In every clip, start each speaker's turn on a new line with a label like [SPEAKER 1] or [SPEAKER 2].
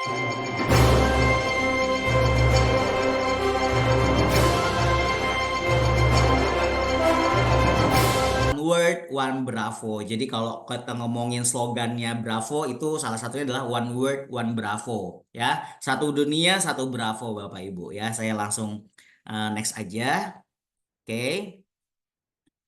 [SPEAKER 1] One word, one Bravo. Jadi kalau kita ngomongin slogannya Bravo itu salah satunya adalah one word, one Bravo. Ya, satu dunia, satu Bravo, Bapak Ibu. Ya, saya langsung next aja. Oke.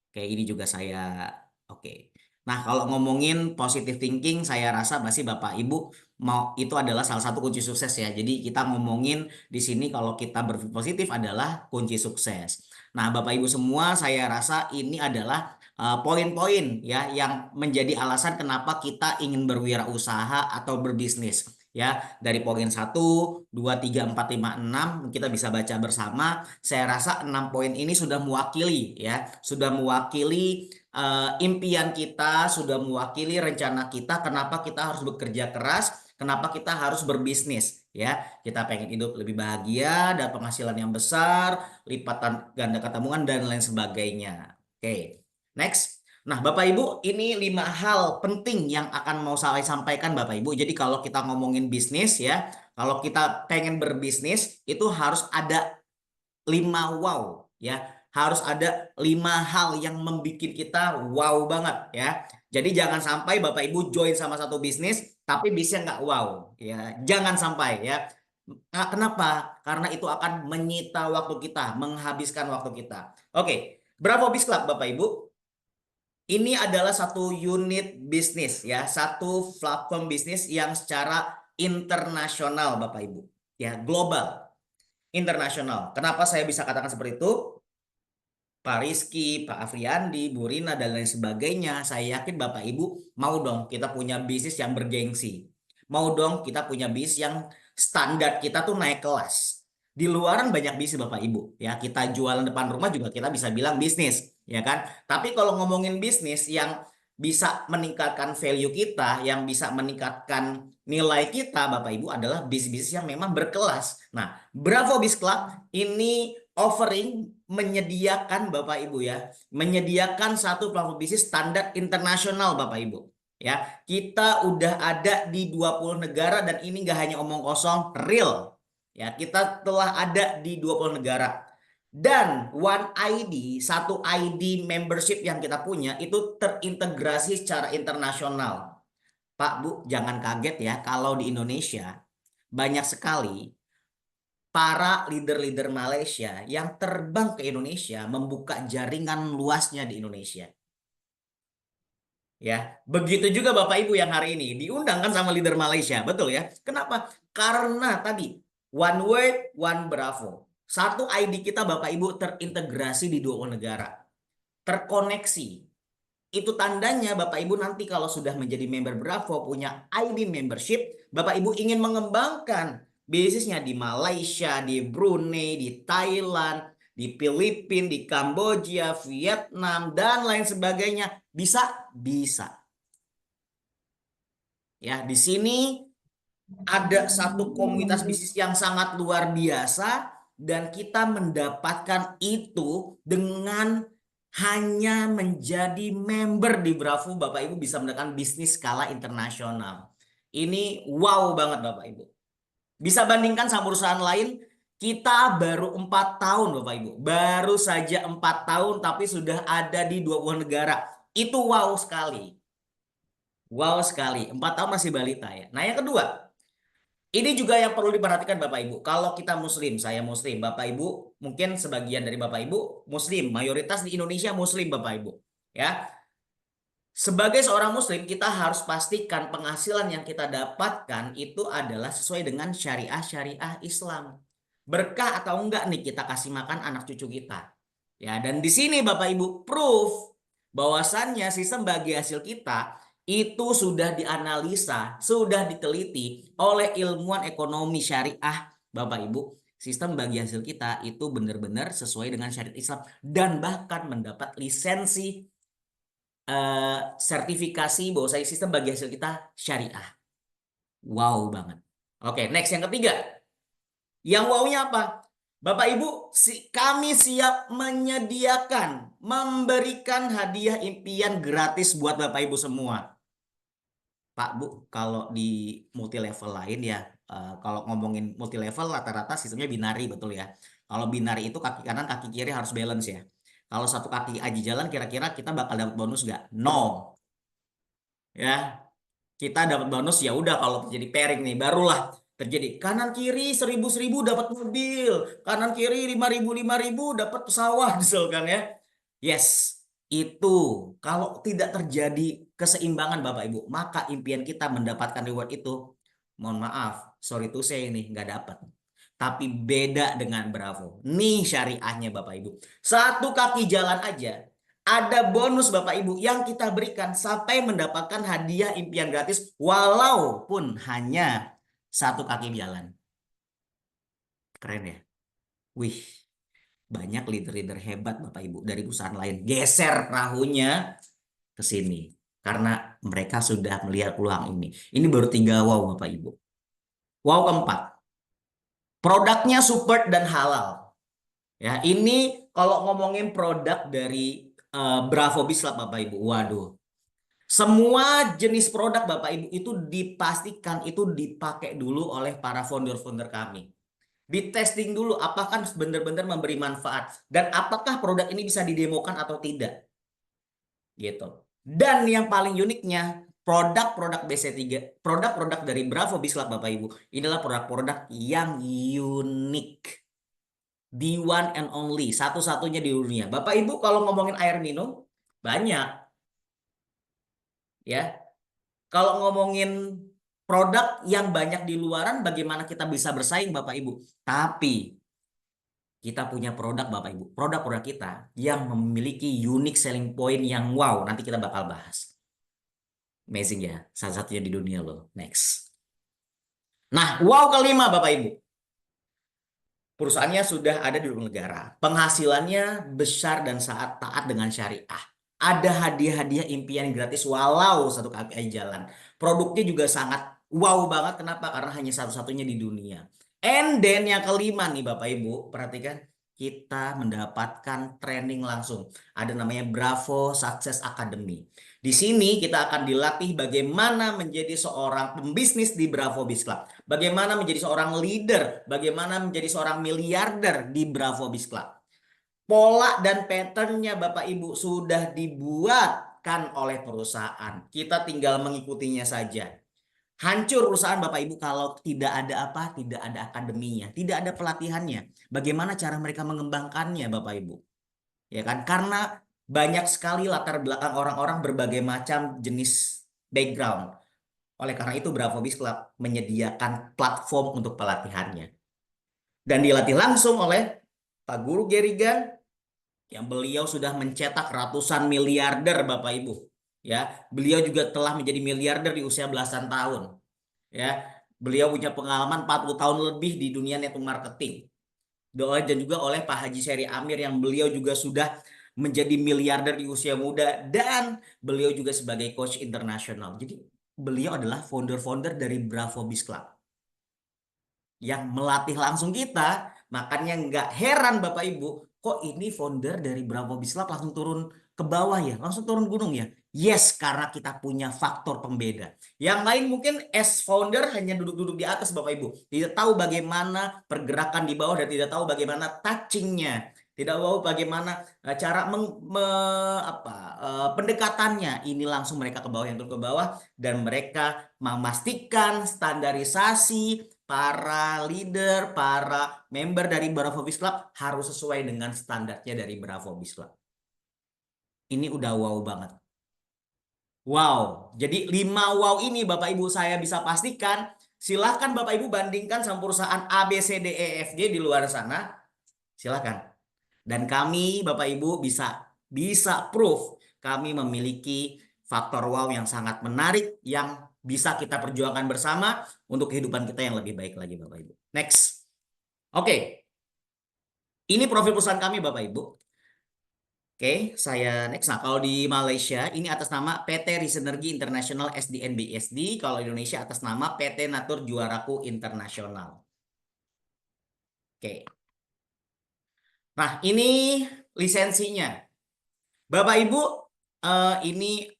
[SPEAKER 1] Oke, ini juga saya oke. Nah, kalau ngomongin positive thinking, saya rasa pasti Bapak Ibu mau itu adalah salah satu kunci sukses ya. Jadi kita ngomongin di sini kalau kita berpikir positif adalah kunci sukses. Nah, Bapak Ibu semua, saya rasa ini adalah poin-poin ya yang menjadi alasan kenapa kita ingin berwirausaha atau berbisnis. Ya, dari poin 1, 2, 3, 4, 5, 6 kita bisa baca bersama. Saya rasa 6 poin ini sudah mewakili ya, sudah mewakili impian kita, sudah mewakili rencana kita, kenapa kita harus bekerja keras, kenapa kita harus berbisnis ya. Kita pengen hidup lebih bahagia, dan penghasilan yang besar, lipatan ganda tabungan dan lain sebagainya. Oke, next. Nah, Bapak Ibu, ini 5 hal penting yang akan mau saya sampaikan Bapak Ibu. Jadi kalau kita ngomongin bisnis ya, kalau kita pengen berbisnis itu harus ada 5 wow ya. Harus ada 5 hal yang membuat kita wow banget ya. Jadi jangan sampai Bapak Ibu join sama satu bisnis tapi bisnisnya nggak wow ya. Jangan sampai ya. Nah, kenapa? Karena itu akan menyita waktu kita, menghabiskan waktu kita. Oke, Bravo Biz Club Bapak Ibu. Ini adalah satu unit bisnis ya, satu platform bisnis yang secara internasional Bapak Ibu. Ya, global, internasional. Kenapa saya bisa katakan seperti itu? Pak Rizky, Pak Afriandi, Bu Rina, dan lain sebagainya. Saya yakin Bapak Ibu mau dong kita punya bisnis yang bergengsi. Mau dong kita punya bisnis yang standar kita tuh naik kelas. Di luaran banyak bisnis Bapak Ibu. Ya, kita jualan depan rumah juga kita bisa bilang bisnis. Ya kan? Tapi kalau ngomongin bisnis yang bisa meningkatkan value kita, yang bisa meningkatkan nilai kita, Bapak Ibu, adalah bisnis yang memang berkelas. Nah, Bravo Biz Club ini offering menyediakan Bapak Ibu ya, menyediakan satu platform bisnis standar internasional Bapak Ibu. Ya, kita udah ada di 20 negara dan ini nggak hanya omong kosong, real. Ya, kita telah ada di 20 negara. Dan One ID, satu ID membership yang kita punya itu terintegrasi secara internasional. Pak, Bu, jangan kaget ya kalau di Indonesia banyak sekali para leader-leader Malaysia yang terbang ke Indonesia membuka jaringan luasnya di Indonesia. Ya, begitu juga Bapak Ibu yang hari ini diundang kan sama leader Malaysia, betul ya? Kenapa? Karena tadi one word, one Bravo. Satu ID kita Bapak Ibu terintegrasi di 20 negara, terkoneksi. Itu tandanya Bapak Ibu nanti kalau sudah menjadi member Bravo, punya ID membership, Bapak Ibu ingin mengembangkan bisnisnya di Malaysia, di Brunei, di Thailand, di Filipina, di Kamboja, Vietnam, dan lain sebagainya. Bisa? Bisa. Ya, di sini ada satu komunitas bisnis yang sangat luar biasa dan kita mendapatkan itu dengan hanya menjadi member di Bravo. Bapak Ibu bisa mendapatkan bisnis skala internasional. Ini wow banget Bapak Ibu. Bisa bandingkan sama perusahaan lain, kita baru 4 tahun Bapak Ibu. Baru saja 4 tahun tapi sudah ada di 20 negara. Itu wow sekali. Wow sekali. 4 tahun masih balita ya. Nah yang kedua, ini juga yang perlu diperhatikan Bapak Ibu. Kalau kita Muslim, saya Muslim, Bapak Ibu mungkin sebagian dari Bapak Ibu Muslim, mayoritas di Indonesia Muslim Bapak Ibu. Ya, sebagai seorang Muslim kita harus pastikan penghasilan yang kita dapatkan itu adalah sesuai dengan syariah Islam. Berkah atau enggak nih kita kasih makan anak cucu kita. Ya, dan di sini Bapak Ibu proof bahwasannya sistem bagi hasil kita itu sudah dianalisa, sudah diteliti oleh ilmuwan ekonomi syariah, Bapak Ibu. Sistem bagi hasil kita itu benar-benar sesuai dengan syariat Islam dan bahkan mendapat lisensi sertifikasi bahwa sistem bagi hasil kita syariah. Wow banget. Oke, next yang ketiga. Yang wow-nya apa? Bapak Ibu, kami siap menyediakan, memberikan hadiah impian gratis buat Bapak Ibu semua. Pak Bu, kalau di multi level lain ya, kalau ngomongin multi level rata-rata sistemnya binari betul ya. Kalau binari itu kaki kanan kaki kiri harus balance ya. Kalau satu kaki aja jalan kira-kira kita bakal dapat bonus nggak? No. Ya, kita dapat bonus ya udah kalau terjadi pairing nih barulah terjadi kanan kiri 1000-1000 dapat mobil, kanan kiri 5000-5000 dapat pesawat misalkan ya. Yes, itu kalau tidak terjadi keseimbangan Bapak Ibu, maka impian kita mendapatkan reward itu, mohon maaf, sorry to say ini nggak dapat. Tapi beda dengan Bravo. Nih syariahnya Bapak Ibu. Satu kaki jalan aja. Ada bonus Bapak Ibu yang kita berikan sampai mendapatkan hadiah impian gratis walaupun hanya satu kaki jalan. Keren ya? Wih, banyak leader-leader hebat Bapak Ibu dari perusahaan lain geser perahunya ke sini karena mereka sudah melihat peluang ini. Ini baru 3 wow Bapak Ibu. Wow keempat, produknya super dan halal. Ya, ini kalau ngomongin produk dari Bravo Bislab Bapak Ibu. Waduh. Semua jenis produk Bapak Ibu itu dipastikan itu dipakai dulu oleh para founder-founder kami. Di testing dulu apakah benar-benar memberi manfaat dan apakah produk ini bisa didemokan atau tidak. Gitu. Dan yang paling uniknya produk-produk BC3, produk-produk dari Bravo Bislab Bapak Ibu, inilah produk-produk yang unik. The one and only, satu-satunya di dunia. Bapak Ibu kalau ngomongin air minum, banyak ya. Kalau ngomongin produk yang banyak di luaran, bagaimana kita bisa bersaing Bapak Ibu? Tapi kita punya produk Bapak Ibu, produk-produk kita yang memiliki unique selling point yang wow, nanti kita bakal bahas. Amazing ya, salah satunya di dunia loh. Next. Nah, wow kelima Bapak Ibu. Perusahaannya sudah ada di luar negara. Penghasilannya besar dan saat taat dengan syariah. Ada hadiah-hadiah impian gratis walau satu kaki aja jalan. Produknya juga sangat wow banget. Kenapa? Karena hanya satu-satunya di dunia. And then yang kelima nih Bapak Ibu, perhatikan. Kita mendapatkan training langsung. Ada namanya Bravo Success Academy. Di sini kita akan dilatih bagaimana menjadi seorang pembisnis di Bravo Biz Club. Bagaimana menjadi seorang leader, bagaimana menjadi seorang miliarder di Bravo Biz Club. Pola dan patternnya Bapak Ibu sudah dibuatkan oleh perusahaan. Kita tinggal mengikutinya saja. Hancur perusahaan Bapak Ibu kalau tidak ada apa? Tidak ada akademinya, tidak ada pelatihannya. Bagaimana cara mereka mengembangkannya Bapak Ibu? Ya kan? Karena banyak sekali latar belakang orang-orang berbagai macam jenis background. Oleh karena itu Bravo Biz Club menyediakan platform untuk pelatihannya. Dan dilatih langsung oleh Pak Guru Gerigan yang beliau sudah mencetak ratusan miliarder Bapak Ibu. Ya, beliau juga telah menjadi miliarder di usia belasan tahun. Ya, beliau punya pengalaman 40 tahun lebih di dunia network marketing. Doa dan juga oleh Pak Haji Seri Amir yang beliau juga sudah menjadi miliarder di usia muda dan beliau juga sebagai coach internasional. Jadi beliau adalah founder-founder dari Bravo Biz Club yang melatih langsung kita. Makanya nggak heran Bapak Ibu, kok ini founder dari Bravo Biz Club langsung turun ke bawah ya, langsung turun gunung ya. Yes, karena kita punya faktor pembeda. Yang lain mungkin as founder hanya duduk-duduk di atas Bapak Ibu. Tidak tahu bagaimana pergerakan di bawah dan tidak tahu bagaimana touchingnya. Tidak tahu bagaimana cara pendekatannya. Ini langsung mereka ke bawah yang turun ke bawah. Dan mereka memastikan standarisasi para leader, para member dari Bravo Biz Club harus sesuai dengan standarnya dari Bravo Biz Club. Ini udah wow banget. Wow, jadi 5 wow ini Bapak Ibu saya bisa pastikan. Silahkan Bapak Ibu bandingkan sama perusahaan A, B, C, D, E, F, G di luar sana. Silahkan. Dan kami Bapak Ibu bisa proof kami memiliki faktor wow yang sangat menarik yang bisa kita perjuangkan bersama untuk kehidupan kita yang lebih baik lagi Bapak Ibu. Next. Oke. Ini profil perusahaan kami Bapak Ibu. Oke, saya next. Nah, kalau di Malaysia ini atas nama PT Risenergi International SDN BSD. Kalau Indonesia atas nama PT Natur Juaraku Internasional. Oke. Nah, ini lisensinya. Bapak Ibu,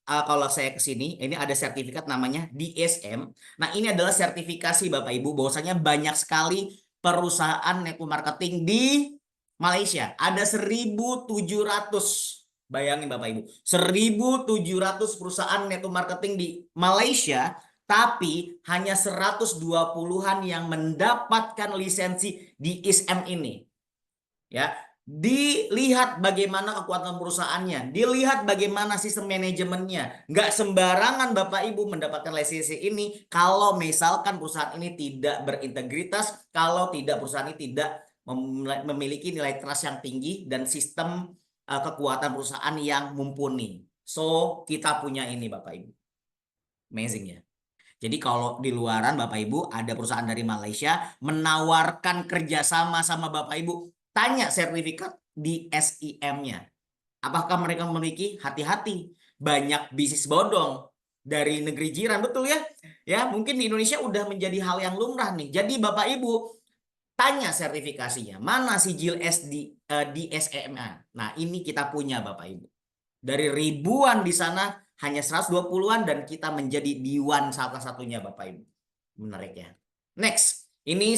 [SPEAKER 1] kalau saya ke sini, ini ada sertifikat namanya DSM. Nah, ini adalah sertifikasi Bapak Ibu, bahwasanya banyak sekali perusahaan network marketing di Malaysia. Ada 1.700. Bayangin Bapak Ibu, 1.700 perusahaan network marketing di Malaysia, tapi hanya 120-an yang mendapatkan lisensi DSM ini. Ya, dilihat bagaimana kekuatan perusahaannya, dilihat bagaimana sistem manajemennya. Nggak sembarangan Bapak Ibu mendapatkan lisensi ini kalau misalkan perusahaan ini tidak berintegritas, kalau tidak perusahaan ini tidak memiliki nilai trust yang tinggi dan sistem kekuatan perusahaan yang mumpuni. So, kita punya ini Bapak Ibu. Amazing ya. Jadi kalau di luaran Bapak Ibu ada perusahaan dari Malaysia menawarkan kerjasama sama Bapak Ibu, tanya sertifikat di SIM-nya. Apakah mereka memiliki? Hati-hati. Banyak bisnis bodong dari negeri jiran, betul ya? Ya, mungkin di Indonesia udah menjadi hal yang lumrah nih. Jadi Bapak Ibu tanya sertifikasinya. Mana sijil di SMA? Nah, ini kita punya Bapak Ibu. Dari ribuan di sana hanya 120-an dan kita menjadi diwan salah satunya Bapak Ibu. Menarik ya. Next, ini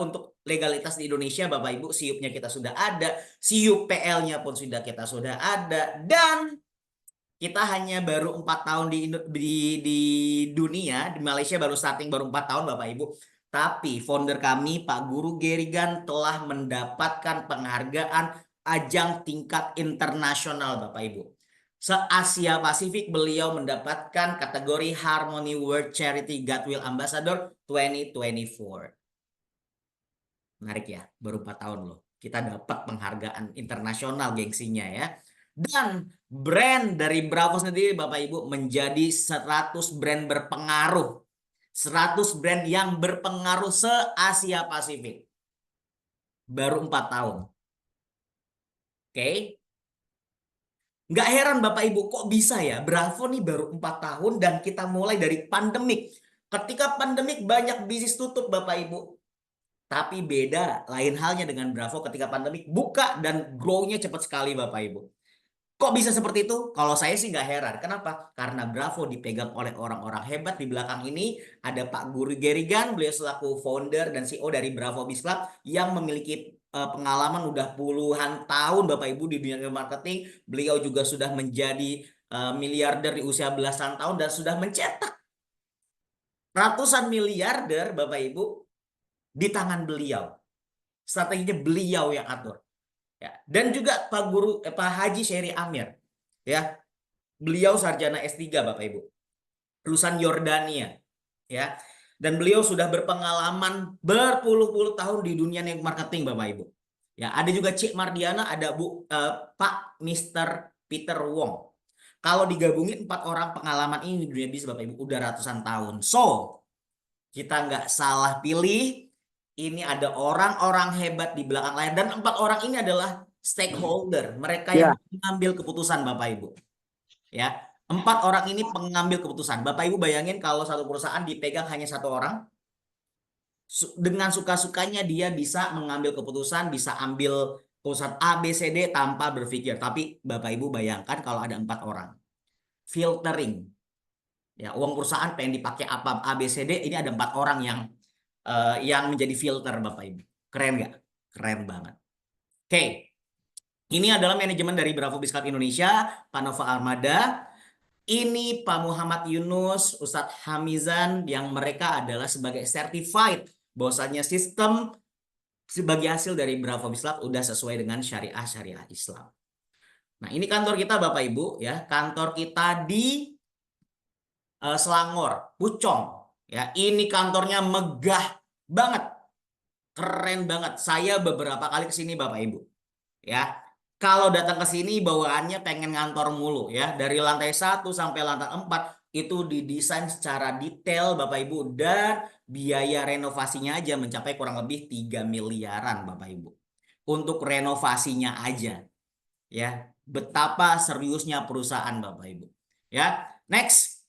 [SPEAKER 1] untuk legalitas di Indonesia Bapak Ibu, SIUP-nya kita sudah ada, SIUP PL-nya pun kita sudah ada, dan kita hanya baru 4 tahun di dunia, di Malaysia baru starting baru 4 tahun Bapak Ibu. Tapi founder kami Pak Guru Gerigan telah mendapatkan penghargaan ajang tingkat internasional Bapak Ibu. Se-Asia Pasifik beliau mendapatkan kategori Harmony World Charity Goodwill Ambassador 2024. Menarik ya, baru 4 tahun loh. Kita dapat penghargaan internasional gengsinya ya. Dan brand dari Bravo sendiri Bapak Ibu menjadi 100 brand berpengaruh. 100 brand yang berpengaruh se-Asia Pasifik. Baru 4 tahun. Oke. Nggak heran Bapak Ibu, kok bisa ya? Bravo nih baru 4 tahun dan kita mulai dari pandemik. Ketika pandemik banyak bisnis tutup Bapak Ibu. Tapi beda, lain halnya dengan Bravo ketika pandemik buka dan grow-nya cepat sekali Bapak Ibu. Kok bisa seperti itu? Kalau saya sih nggak heran. Kenapa? Karena Bravo dipegang oleh orang-orang hebat di belakang ini. Ada Pak Guru Gerigan, beliau selaku founder dan CEO dari Bravo Biz Club yang memiliki pengalaman udah puluhan tahun Bapak Ibu di dunia marketing. Beliau juga sudah menjadi miliarder di usia belasan tahun dan sudah mencetak ratusan miliarder Bapak Ibu di tangan beliau. Strateginya beliau yang atur. Ya. Dan juga Pak Haji Shery Amir, ya, beliau sarjana S3 Bapak Ibu, lulusan Yordania, ya, dan beliau sudah berpengalaman berpuluh-puluh tahun di dunia marketing Bapak Ibu. Ya, ada juga Cik Mardiana, ada Pak Mr. Peter Wong. Kalau digabungin 4 orang pengalaman ini di dunia bisnis Bapak Ibu udah ratusan tahun. So, kita nggak salah pilih. Ini ada orang-orang hebat di belakang layar dan 4 orang ini adalah stakeholder, mereka yang mengambil keputusan Bapak Ibu. Ya, 4 orang ini pengambil keputusan. Bapak Ibu bayangin kalau satu perusahaan dipegang hanya 1 orang, dengan suka-sukanya dia bisa mengambil keputusan, bisa ambil keputusan A, B, C, D tanpa berpikir. Tapi Bapak Ibu bayangkan kalau ada 4 orang, filtering. Ya, uang perusahaan pengen dipakai apa A, B, C, D, ini ada 4 orang yang menjadi filter Bapak Ibu. Keren nggak? Keren banget. Oke. Ini adalah manajemen dari Bravo Biz Club Indonesia, Pak Nova Armada. Ini Pak Muhammad Yunus, Ustadz Hamizan, yang mereka adalah sebagai certified bahwasanya sistem sebagai hasil dari Bravo Biz Club udah sesuai dengan syariah Islam. Nah, ini kantor kita Bapak Ibu ya, kantor kita di Selangor, Pucong. Ya, ini kantornya megah banget, keren banget. Saya beberapa kali ke sini Bapak Ibu. Ya, kalau datang ke sini bawaannya pengen ngantor mulu ya. Dari lantai 1 sampai lantai 4 itu didesain secara detail Bapak Ibu, dan biaya renovasinya aja mencapai kurang lebih 3 miliaran Bapak Ibu. Untuk renovasinya aja. Ya, betapa seriusnya perusahaan Bapak Ibu. Ya, next.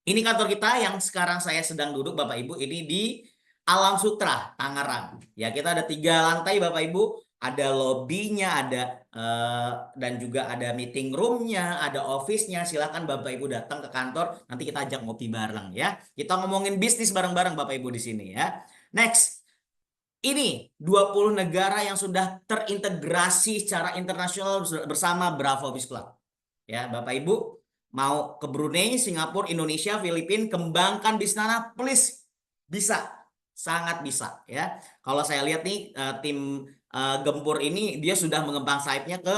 [SPEAKER 1] Ini kantor kita yang sekarang saya sedang duduk Bapak Ibu, ini di Alam Sutra, Tangerang. Ya, kita ada 3 lantai Bapak Ibu. ada lobbynya, dan juga ada meeting roomnya, ada office-nya. Silakan Bapak Ibu datang ke kantor, nanti kita ajak ngopi bareng ya. Kita ngomongin bisnis bareng-bareng Bapak Ibu di sini ya. Next, ini 20 negara yang sudah terintegrasi secara internasional bersama Bravo Biz Club. Ya, Bapak Ibu mau ke Brunei, Singapura, Indonesia, Filipina, kembangkan di sana, please. Bisa, sangat bisa ya. Kalau saya lihat nih tim Gempur ini dia sudah mengembang sayapnya ke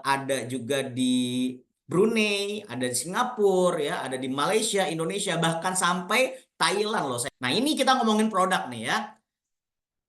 [SPEAKER 1] ada juga di Brunei, ada di Singapura ya, ada di Malaysia, Indonesia, bahkan sampai Thailand loh. Nah, ini kita ngomongin produk nih ya.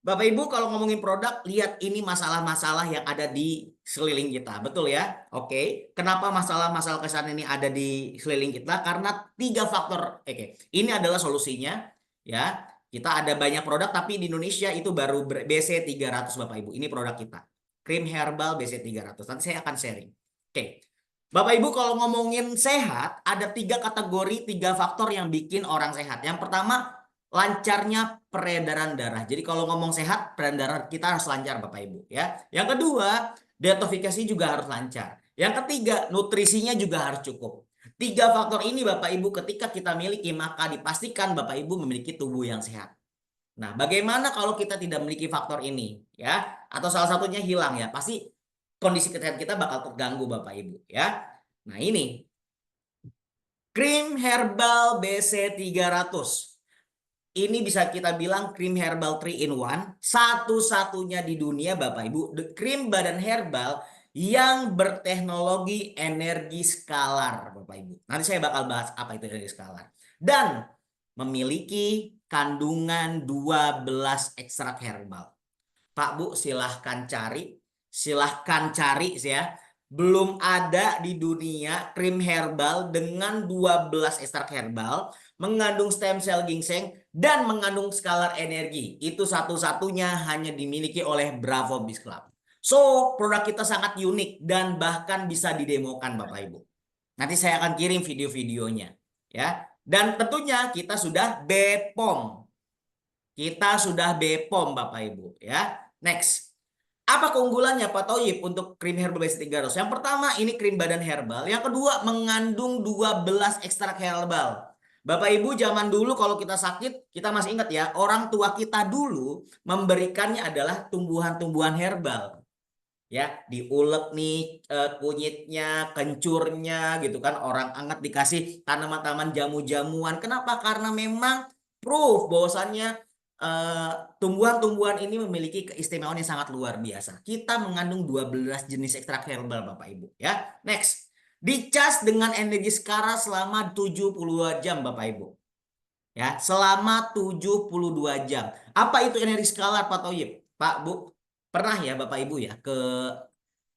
[SPEAKER 1] Bapak Ibu kalau ngomongin produk, lihat ini masalah-masalah yang ada di sekeliling kita. Betul ya? Oke. Kenapa masalah-masalah kesehatan ini ada di sekeliling kita? Karena 3 faktor. Oke. Ini adalah solusinya. Ya. Kita ada banyak produk, tapi di Indonesia itu baru BC 300 Bapak Ibu. Ini produk kita. Krim herbal BC 300. Nanti saya akan sharing. Oke. Bapak Ibu kalau ngomongin sehat, ada 3 kategori, 3 faktor yang bikin orang sehat. Yang pertama, lancarnya peredaran darah. Jadi kalau ngomong sehat, peredaran darah kita harus lancar Bapak Ibu ya. Yang kedua, detoksifikasi juga harus lancar. Yang ketiga, nutrisinya juga harus cukup. 3 faktor ini Bapak Ibu ketika kita miliki, maka dipastikan Bapak Ibu memiliki tubuh yang sehat. Nah, bagaimana kalau kita tidak memiliki faktor ini ya, atau salah satunya hilang ya, pasti kondisi kesehatan kita bakal terganggu Bapak Ibu ya. Nah, ini krim herbal BC 300. Ini bisa kita bilang krim herbal 3 in 1, satu-satunya di dunia Bapak Ibu, krim badan herbal yang berteknologi energi skalar Bapak Ibu. Nanti saya bakal bahas apa itu energi skalar. Dan memiliki kandungan 12 ekstrak herbal. Pak Bu silahkan cari ya. Belum ada di dunia krim herbal dengan 12 ekstrak herbal, mengandung stem cell ginseng, dan mengandung skalar energi. Itu satu-satunya hanya dimiliki oleh Bravo Biz Club. So, produk kita sangat unik dan bahkan bisa didemokan Bapak Ibu. Nanti saya akan kirim video-videonya. Ya. Dan tentunya kita sudah BPOM. Kita sudah BPOM Bapak Ibu. Ya. Next. Apa keunggulannya Pak Toyib untuk krim herbal BC 300? Yang pertama ini krim badan herbal. Yang kedua mengandung 12 ekstrak herbal. Bapak Ibu zaman dulu kalau kita sakit, kita masih ingat ya, orang tua kita dulu memberikannya adalah tumbuhan-tumbuhan herbal. Ya, diulek nih kunyitnya, kencurnya gitu kan. Orang anget dikasih tanaman-tanaman jamu-jamuan. Kenapa? Karena memang proof bahwasannya tumbuhan-tumbuhan ini memiliki keistimewaan yang sangat luar biasa. Kita mengandung 12 jenis ekstrak herbal Bapak Ibu ya. Next, dicas dengan energi skala selama 72 jam Bapak Ibu. Ya, selama 72 jam. Apa itu energi skala Pak Toyib? Pak Bu, pernah ya Bapak Ibu ya ke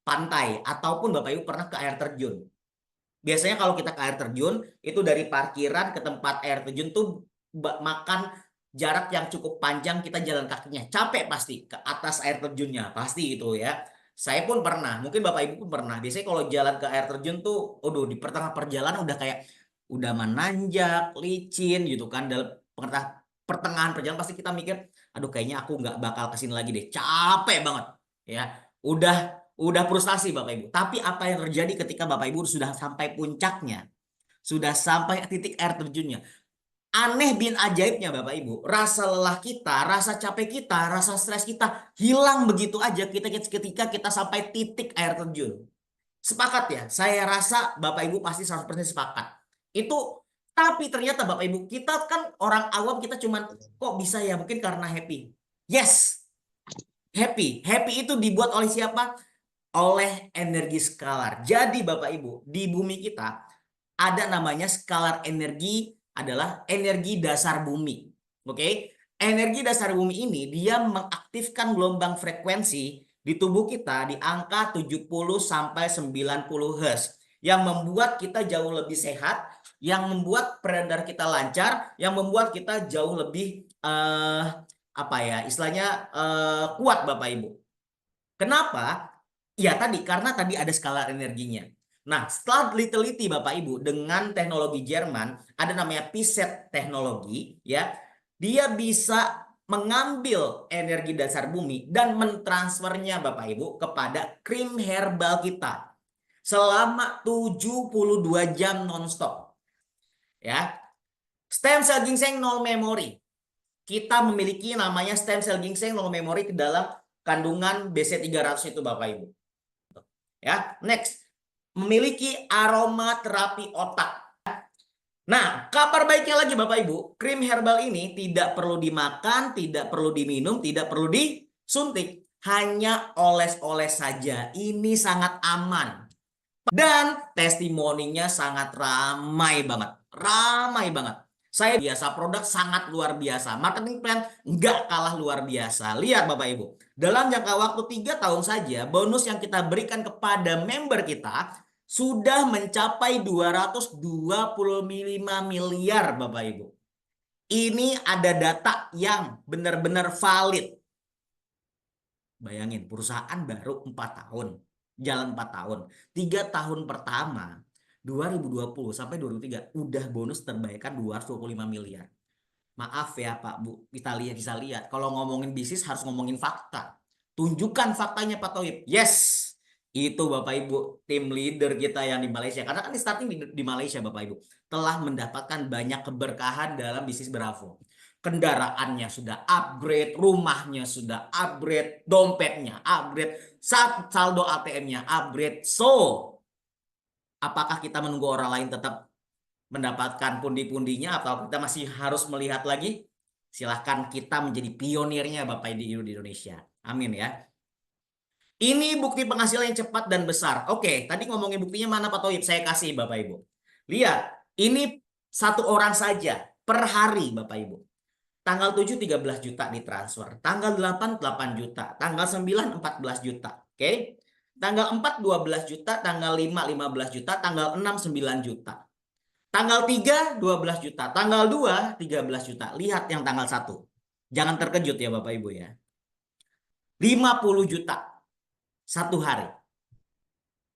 [SPEAKER 1] pantai ataupun Bapak Ibu pernah ke air terjun. Biasanya kalau kita ke air terjun, itu dari parkiran ke tempat air terjun tuh makan jarak yang cukup panjang, kita jalan kakinya. Capek pasti ke atas air terjunnya, pasti itu ya. Saya pun pernah, mungkin Bapak Ibu pun pernah. Biasanya kalau jalan ke air terjun tuh, aduh di pertengah perjalanan udah kayak udah menanjak, licin gitu kan. Dalam pertengahan perjalanan pasti kita mikir, aduh kayaknya aku nggak bakal kesini lagi deh. Capek banget ya. Udah frustasi Bapak Ibu. Tapi apa yang terjadi ketika Bapak Ibu sudah sampai puncaknya, sudah sampai titik air terjunnya. Aneh bin ajaibnya Bapak Ibu, rasa lelah kita, rasa capek kita, rasa stres kita hilang begitu aja ketika kita sampai titik air terjun. Sepakat ya? Saya rasa Bapak Ibu pasti 100% sepakat. Itu tapi ternyata Bapak Ibu, kita kan orang awam, kita cuman kok bisa ya, mungkin karena happy. Yes, happy. Happy itu dibuat oleh siapa? Oleh energi skalar. Jadi Bapak Ibu, di bumi kita ada namanya skalar energi, adalah energi dasar bumi. Oke? Energi dasar bumi ini dia mengaktifkan gelombang frekuensi di tubuh kita di angka 70 sampai 90 Hz yang membuat kita jauh lebih sehat, yang membuat peredaran kita lancar, yang membuat kita jauh lebih apa ya, istilahnya kuat Bapak Ibu. Kenapa? Ya tadi, karena tadi ada skala energinya. Nah, setelah diteliti Bapak Ibu dengan teknologi Jerman, ada namanya PZ teknologi ya. Dia bisa mengambil energi dasar bumi dan mentransfernya Bapak Ibu kepada krim herbal kita selama 72 jam nonstop. Ya. Stem cell ginseng nol memori. Kita memiliki namanya stem cell ginseng nol memori ke dalam kandungan BC300 itu Bapak Ibu. Ya, next. Memiliki aroma terapi otak. Nah, kabar baiknya lagi Bapak Ibu, krim herbal ini tidak perlu dimakan, tidak perlu diminum, tidak perlu disuntik. Hanya oles-oles saja. Ini sangat aman. Dan testimoninya sangat ramai banget. Ramai banget. Saya biasa produk sangat luar biasa. Marketing plan nggak kalah luar biasa. Lihat Bapak Ibu. Dalam jangka waktu 3 tahun saja, bonus yang kita berikan kepada member kita sudah mencapai 225 miliar Bapak Ibu. Ini ada data yang benar-benar valid. Bayangin, perusahaan baru 4 tahun. Jalan 4 tahun. 3 tahun pertama, 2020 sampai 2023, udah bonus terbaikkan 225 miliar. Maaf ya Pak Bu, kita bisa lihat. Kalau ngomongin bisnis harus ngomongin fakta. Tunjukkan faktanya Pak Toib. Yes, itu Bapak Ibu, tim leader kita yang di Malaysia. Karena kan starting di Malaysia Bapak Ibu. Telah mendapatkan banyak keberkahan dalam bisnis Bravo. Kendaraannya sudah upgrade, rumahnya sudah upgrade, dompetnya upgrade, saldo ATM-nya upgrade. So, apakah kita menunggu orang lain tetap mendapatkan pundi-pundinya atau kita masih harus melihat lagi? Silahkan kita menjadi pionirnya Bapak Ibu di Indonesia. Amin ya. Ini bukti penghasilan yang cepat dan besar. Oke, tadi ngomongin buktinya mana Pak Toib? Saya kasih Bapak Ibu. Lihat, ini satu orang saja per hari Bapak Ibu. Tanggal 7 13 juta ditransfer, tanggal 8 8 juta, tanggal 9 14 juta. Oke. Tanggal 4 12 juta, tanggal 5 15 juta, tanggal 6 9 juta. Tanggal 3 12 juta, tanggal 2 13 juta. Lihat yang tanggal 1. Jangan terkejut ya Bapak Ibu ya. 50 juta satu hari.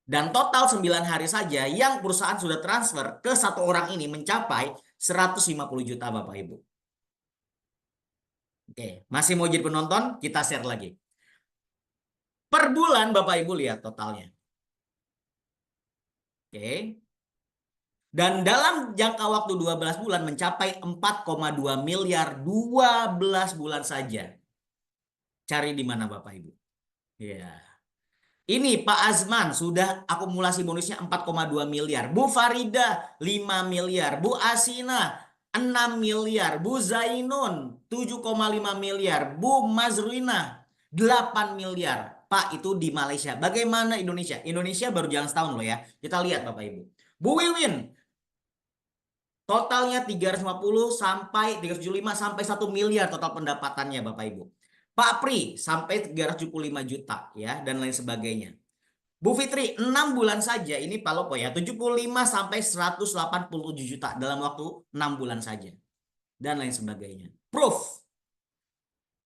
[SPEAKER 1] Dan total 9 hari saja yang perusahaan sudah transfer ke satu orang ini mencapai 150 juta Bapak Ibu. Oke, masih mau jadi penonton? Kita share lagi. Per bulan Bapak Ibu lihat totalnya. Oke. Dan dalam jangka waktu 12 bulan mencapai 4,2 miliar 12 bulan saja. Cari di mana Bapak Ibu? Ya. Ini Pak Azman sudah akumulasi bonusnya 4,2 miliar. Bu Farida 5 miliar. Bu Asina 6 miliar. Bu Zainun 7,5 miliar. Bu Mazrina 8 miliar. Pak, itu di Malaysia. Bagaimana Indonesia? Indonesia baru jalan setahun loh ya. Kita lihat Bapak Ibu. Bu Wiwin totalnya 350 sampai 375 sampai 1 miliar total pendapatannya Bapak Ibu. Pak Pri sampai 375 juta ya dan lain sebagainya. Bu Fitri 6 bulan saja ini Pak Lopo ya 75 sampai 187 juta dalam waktu 6 bulan saja dan lain sebagainya. Proof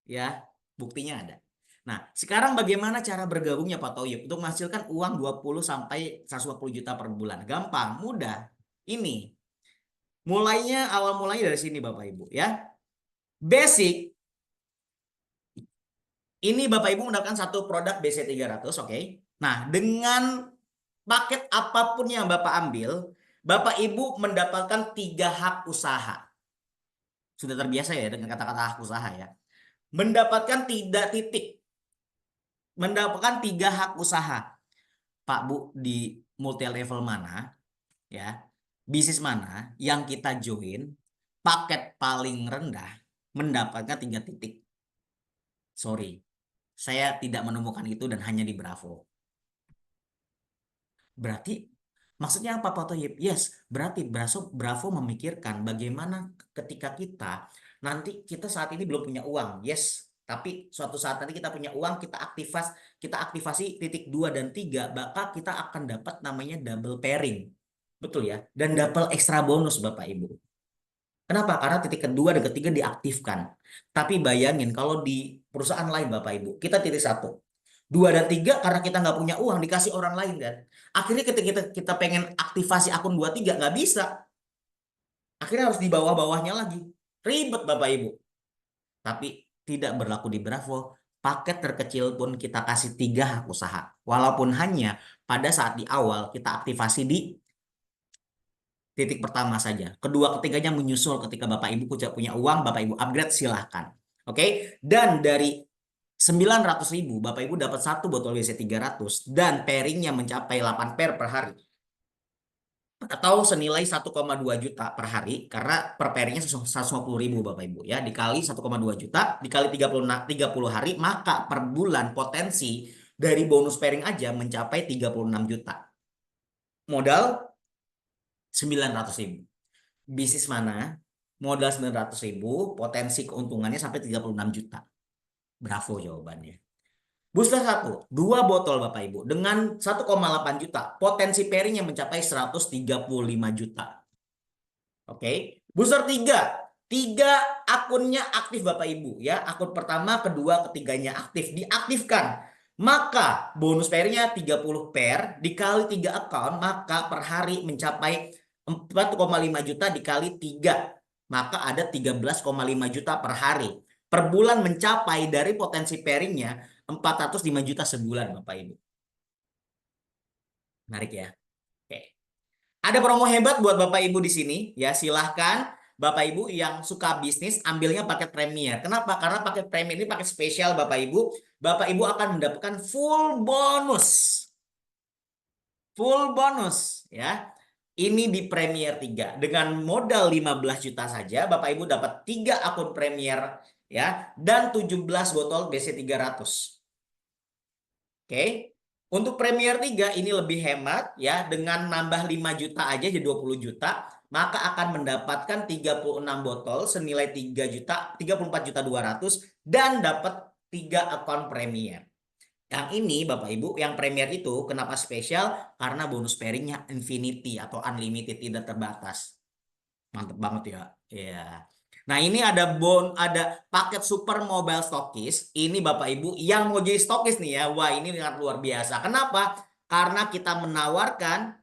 [SPEAKER 1] ya, buktinya ada. Nah, sekarang bagaimana cara bergabungnya Pak Toyib untuk menghasilkan uang 20 sampai 150 juta per bulan? Gampang, mudah. Ini mulainya awal mulanya dari sini Bapak Ibu ya. Basic ini Bapak Ibu mendapatkan satu produk BC300, oke. Nah, dengan paket apapun yang Bapak ambil, Bapak Ibu mendapatkan 3 hak usaha. Sudah terbiasa ya dengan kata-kata hak usaha ya. Mendapatkan 3 titik. Mendapatkan 3 hak usaha. Pak Bu, di multi level mana ya? Bisnis mana yang kita join, paket paling rendah mendapatkan 3 titik. Sorry, saya tidak menemukan itu dan hanya di Bravo. Berarti maksudnya apa Pak Toyib? Yes, berarti Bravo memikirkan bagaimana ketika kita nanti kita saat ini belum punya uang. Yes, tapi suatu saat nanti kita punya uang, kita aktivasi titik 2 dan 3, maka kita akan dapat namanya double pairing. Betul ya? Dan double ekstra bonus Bapak Ibu. Kenapa? Karena titik kedua dan ketiga diaktifkan. Tapi bayangin kalau di perusahaan lain Bapak Ibu, kita titik 1. 2 dan 3 karena kita nggak punya uang dikasih orang lain kan. Akhirnya ketika kita pengen aktivasi akun 2 3 nggak bisa. Akhirnya harus di bawah-bawahnya lagi. Ribet Bapak Ibu. Tapi tidak berlaku di Bravo. Paket terkecil pun kita kasih 3 hak usaha. Walaupun hanya pada saat di awal kita aktivasi di titik pertama saja. Kedua, ketiganya menyusul ketika Bapak Ibu punya uang, Bapak Ibu upgrade silahkan. Oke, dan dari 900.000 Bapak Ibu dapat satu botol WC 300 dan pairingnya mencapai 8 pair per hari atau senilai 1,2 juta per hari karena per pairingnya 150.000 Bapak Ibu ya, dikali 1,2 juta dikali 30 hari, maka per bulan potensi dari bonus pairing aja mencapai 36 juta. Modal 900.000. Bisnis mana modal 900.000 potensi keuntungannya sampai 36 juta? Bravo jawabannya. Booster 1, 2 botol Bapak Ibu dengan 1,8 juta, potensi pairingnya mencapai 135 juta. Oke. Booster 3 akunnya aktif Bapak Ibu ya. Akun pertama, kedua, ketiganya aktif, diaktifkan. Maka bonus pairnya 30 pair dikali 3 akun, maka per hari mencapai 4,5 juta dikali 3. Maka ada 13,5 juta per hari. Per bulan mencapai dari potensi pairingnya 405 juta sebulan Bapak Ibu. Menarik ya. Oke. Ada promo hebat buat Bapak Ibu di sini ya, silahkan Bapak Ibu yang suka bisnis ambilnya paket Premier. Kenapa? Karena paket Premier ini paket spesial Bapak Ibu. Bapak Ibu akan mendapatkan full bonus. Full bonus ya. Ini di Premier 3 dengan modal 15 juta saja Bapak Ibu dapat 3 akun Premier ya dan 17 botol BC 300. Oke. Untuk Premier 3 ini lebih hemat ya, dengan nambah 5 juta aja jadi 20 juta, maka akan mendapatkan 36 botol senilai 3 juta 34 juta 200 dan dapat 3 akun Premier. Yang ini Bapak Ibu, yang Premier itu kenapa spesial? Karena bonus pairingnya infinity atau unlimited, tidak terbatas. Mantep banget ya. Iya. Nah, ini ada paket super mobile stokis. Ini Bapak Ibu yang mau jadi stokis nih ya. Wah, ini sangat luar biasa. Kenapa? Karena kita menawarkan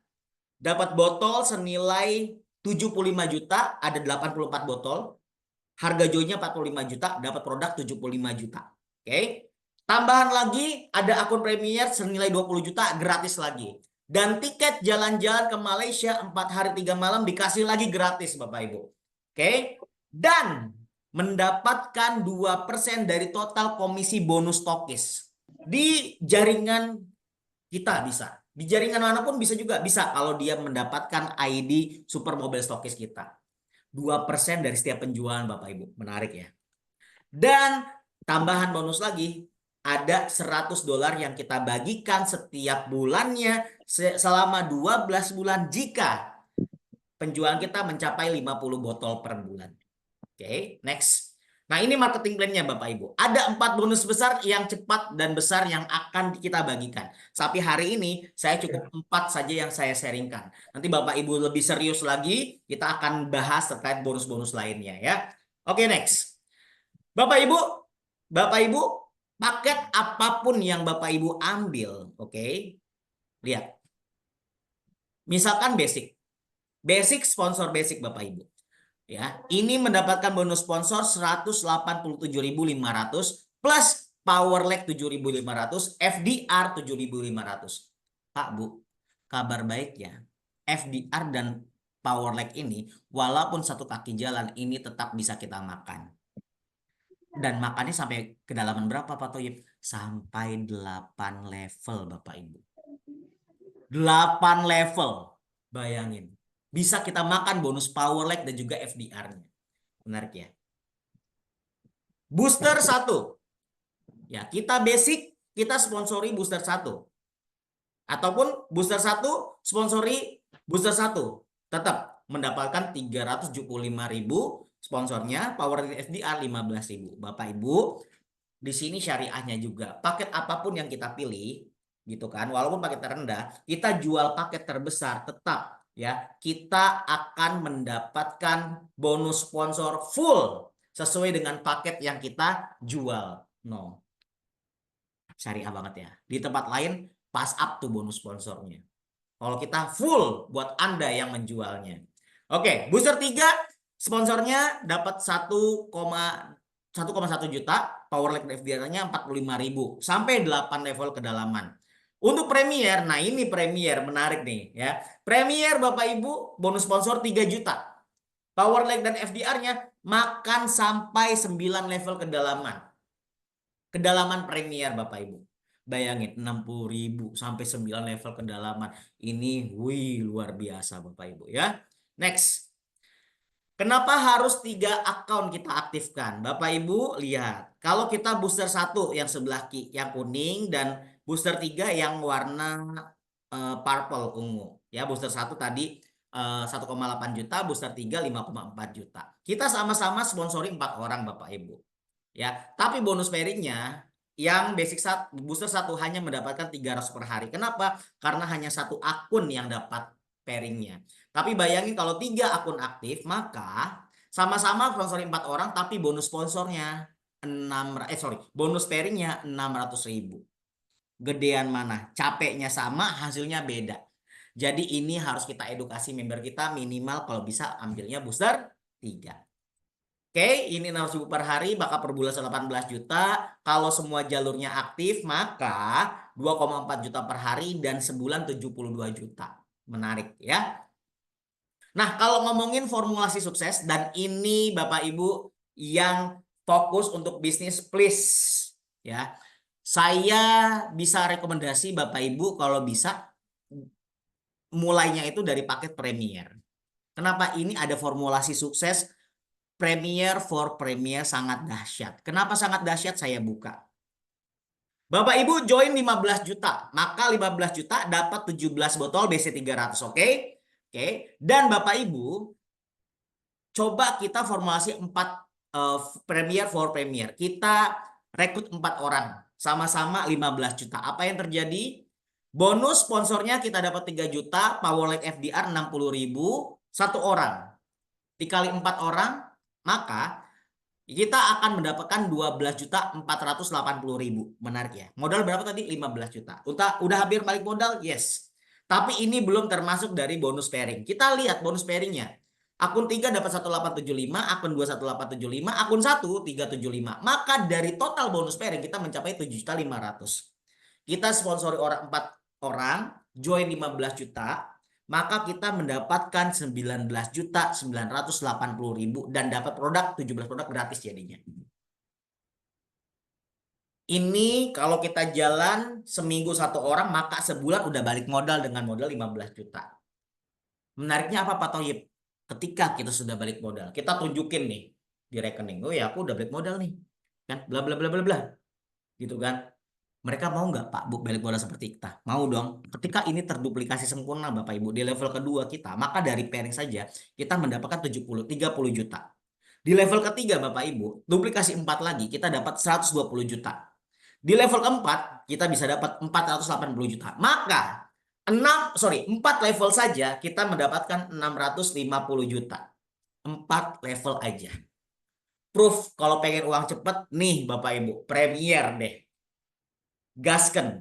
[SPEAKER 1] dapat botol senilai 75 juta, ada 84 botol. Harga jualnya 45 juta, dapat produk 75 juta. Oke. Tambahan lagi ada akun Premier senilai 20 juta gratis lagi. Dan tiket jalan-jalan ke Malaysia 4 hari 3 malam dikasih lagi gratis Bapak Ibu. Oke. Dan mendapatkan 2% dari total komisi bonus stokis. Di jaringan kita bisa. Di jaringan manapun bisa juga. Bisa kalau dia mendapatkan ID Super Mobile Stokis kita. 2% dari setiap penjualan Bapak Ibu. Menarik ya. Dan tambahan bonus lagi. Ada $100 yang kita bagikan setiap bulannya selama 12 bulan jika penjualan kita mencapai 50 botol per bulan. Oke, next. Nah, ini marketing plan-nya Bapak Ibu. Ada 4 bonus besar yang cepat dan besar yang akan kita bagikan. Tapi hari ini saya cukup 4 saja yang saya sharingkan. Nanti Bapak Ibu lebih serius lagi, kita akan bahas terkait bonus-bonus lainnya ya. Oke, next. Bapak Ibu, paket apapun yang Bapak Ibu ambil, oke. Lihat. Misalkan basic. Basic sponsor basic Bapak Ibu. Ya, ini mendapatkan bonus sponsor 187.500 plus power lag 7.500, FDR 7.500. Pak Bu, kabar baiknya FDR dan power lag ini walaupun satu kaki jalan ini tetap bisa kita makan. Dan makannya sampai kedalaman berapa Pak Toyib? Sampai 8 level Bapak Ibu. 8 level. Bayangin. Bisa kita makan bonus power lag dan juga FDR-nya. Menarik ya. Booster 1. Ya, kita basic, kita sponsori booster 1. Ataupun booster 1 sponsori booster 1. Tetap mendapatkan 375.000 sponsornya, power lag FDR 15.000. Bapak Ibu, di sini syariahnya juga. Paket apapun yang kita pilih, gitu kan, walaupun paket terendah, kita jual paket terbesar tetap ya, kita akan mendapatkan bonus sponsor full sesuai dengan paket yang kita jual. No. Syariah banget ya. Di tempat lain pas up tuh bonus sponsornya. Kalau kita full buat Anda yang menjualnya. Oke, booster 3 sponsornya dapat 1,1 juta, power leg FDR-nya 45.000 sampai 8 level kedalaman. Untuk Premier, nah ini Premier menarik nih ya. Premier Bapak Ibu bonus sponsor 3 juta. Power leg dan FDR-nya makan sampai 9 level kedalaman. Kedalaman Premier Bapak Ibu. Bayangin 60.000 sampai 9 level kedalaman. Ini luar biasa Bapak Ibu ya. Next. Kenapa harus 3 akun kita aktifkan? Bapak Ibu lihat, kalau kita booster 1 yang sebelah yang kuning dan booster 3 yang warna purple ungu. Ya, booster 1 tadi 1,8 juta, booster 3 5,4 juta. Kita sama-sama sponsori 4 orang Bapak Ibu. Ya, tapi bonus pairingnya yang basic booster 1 hanya mendapatkan 300 per hari. Kenapa? Karena hanya 1 akun yang dapat pairingnya. Tapi bayangin kalau 3 akun aktif, maka sama-sama sponsori 4 orang, tapi bonus sponsornya bonus pairingnya 600.000. Gedean mana? Capeknya sama, hasilnya beda. Jadi ini harus kita edukasi member kita minimal kalau bisa ambilnya booster 3. Oke, ini 600.000 per hari, maka per bulan 18 juta. Kalau semua jalurnya aktif, maka 2,4 juta per hari dan sebulan 72 juta. Menarik ya. Nah, kalau ngomongin formulasi sukses, dan ini Bapak Ibu yang fokus untuk bisnis, please ya. Saya bisa rekomendasi Bapak Ibu kalau bisa mulainya itu dari paket Premier. Kenapa? Ini ada formulasi sukses Premier for Premier sangat dahsyat. Kenapa sangat dahsyat? Saya buka. Bapak Ibu join 15 juta, maka 15 juta dapat 17 botol BC 300, oke? Oke. Dan Bapak Ibu coba kita formulasi 4 Premier for Premier. Kita rekrut 4 orang, sama-sama 15 juta. Apa yang terjadi? Bonus sponsornya kita dapat 3 juta, power leg FDR 60.000, 1 orang. Dikali 4 orang, maka kita akan mendapatkan 12.480.000. Menarik ya. Modal berapa tadi? 15 juta. Udah hampir balik modal? Yes. Tapi ini belum termasuk dari bonus pairing. Kita lihat bonus pairingnya. Akun 3 dapat 1875, akun 2 1875, akun 1 375. Maka dari total bonus pairing kita mencapai 7.500.000. Kita sponsori 4 orang, join 15 juta. Maka kita mendapatkan 19.980.000 dan dapat produk 17 produk gratis jadinya. Ini kalau kita jalan seminggu 1 orang, maka sebulan udah balik modal dengan modal 15 juta. Menariknya apa Pak Thoyib? Ketika kita sudah balik modal, kita tunjukin nih di rekening, oh ya aku udah balik modal nih, kan bla bla bla bla bla, gitu kan. Mereka mau nggak Pak Bu balik modal seperti kita? Mau dong. Ketika ini terduplikasi sempurna Bapak Ibu di level kedua kita, maka dari pairing saja kita mendapatkan 30 juta. Di level ketiga Bapak Ibu, duplikasi 4 lagi kita dapat 120 juta. Di level keempat kita bisa dapat 480 juta. Maka 4 level saja kita mendapatkan 650 juta. 4 level aja. Proof kalau pengen uang cepat nih Bapak Ibu, Premier deh. Gasken.